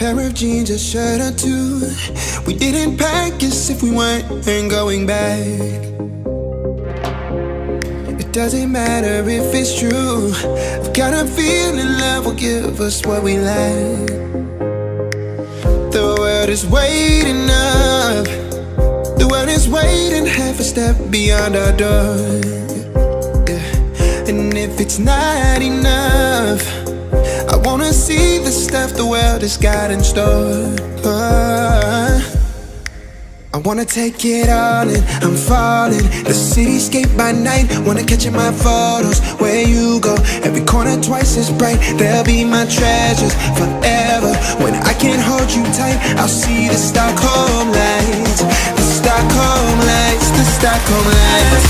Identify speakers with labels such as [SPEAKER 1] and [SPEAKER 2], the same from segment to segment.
[SPEAKER 1] pair of jeans, a shirt or two. We didn't pack as if we weren't going back. It doesn't matter if it's true. I've got a feeling love will give us what we lack. The world is waiting up. The world is waiting half a step beyond our door. Yeah. And if it's not enough, I wanna see the stuff the world has got in store. I wanna take it all in, I'm falling. The cityscape by night, wanna catch in my photos. Where you go, every corner twice as bright. They'll be my treasures forever. When I can't hold you tight, I'll see the Stockholm lights. The Stockholm lights, the Stockholm lights.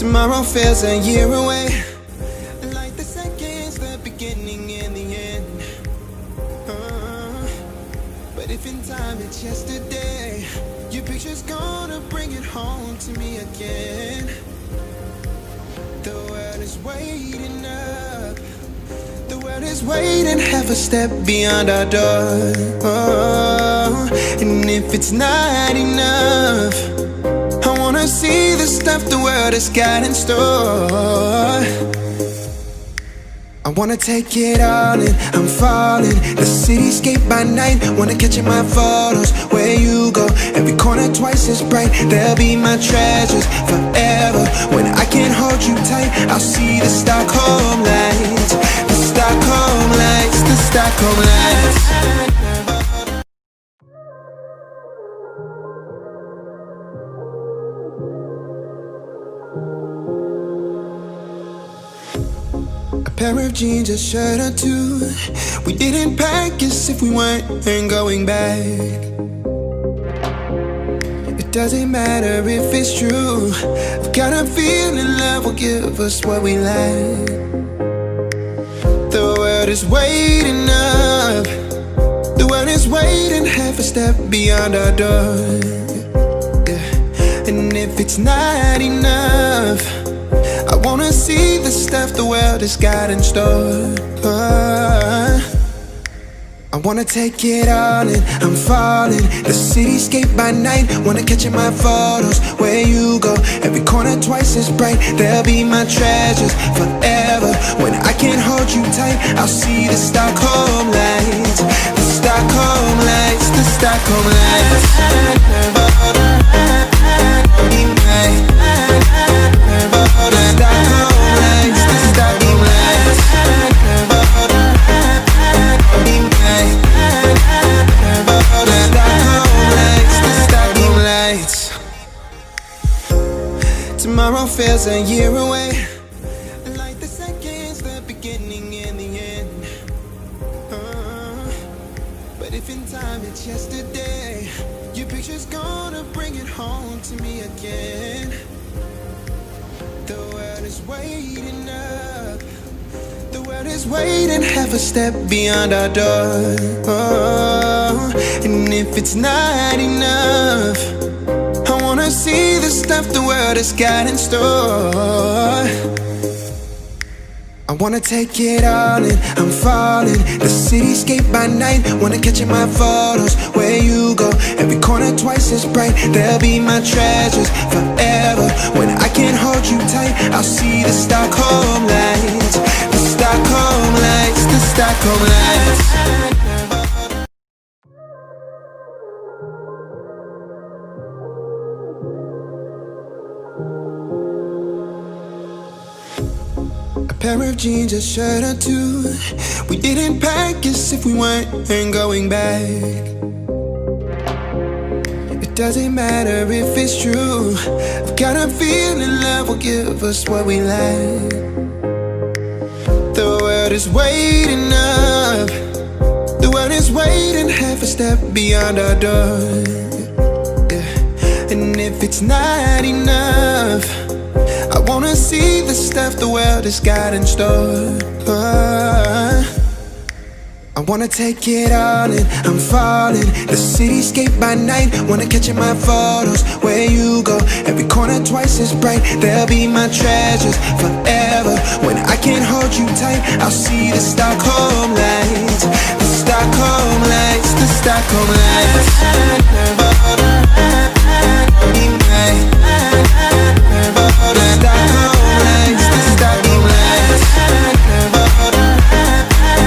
[SPEAKER 1] Tomorrow feels a year away, like the seconds, the beginning and the end. But if in time it's yesterday, your picture's gonna bring it home to me again. The world is waiting up. The world is waiting half a step beyond our door. And if it's not enough, I wanna see the stuff the world has got in store. I wanna take it all in, I'm falling. The cityscape by night, wanna catch in my photos. Where you go, every corner twice as bright. They'll be my treasures forever. When I can't hold you tight, I'll see the Stockholm lights. The Stockholm lights, the Stockholm lights. Pair of jeans, a shirt or two. We didn't pack as if we weren't going back. It doesn't matter if it's true. I've got a feeling love will give us what we lack. The world is waiting up. The world is waiting half a step beyond our door. Yeah. And if it's not enough, I wanna see the stuff the world has got in store. I wanna take it all in, I'm falling. The cityscape by night, wanna catch in my photos. Where you go, every corner twice as bright. They'll be my treasures forever. When I can't hold you tight, I'll see the Stockholm lights. The Stockholm lights, the Stockholm lights. Tomorrow feels a year away, like the seconds, the beginning and the end. But if in time it's yesterday, your picture's gonna bring it home to me again. The world is waiting up. The world is waiting half a step beyond our door. And if it's not enough, I wanna see the stuff the world has got in store. I wanna take it all in, I'm falling. The cityscape by night, wanna catch in my photos. Where you go, every corner twice as bright. They'll be my treasures forever. When I can't hold you tight, I'll see the Stockholm lights. The Stockholm lights, the Stockholm lights. Pair of jeans, a shirt or two. We didn't pack as if we weren't going back. It doesn't matter if it's true. I've got a feeling love will give us what we lack. The world is waiting up. The world is waiting half a step beyond our door. Yeah. And if it's not enough, I wanna see the stuff the world has got in store. I wanna take it all in, I'm falling. The cityscape by night, wanna catch in my photos. Where you go, every corner twice as bright. They'll be my treasures forever. When I can't hold you tight, I'll see the Stockholm lights. The Stockholm lights, the Stockholm lights.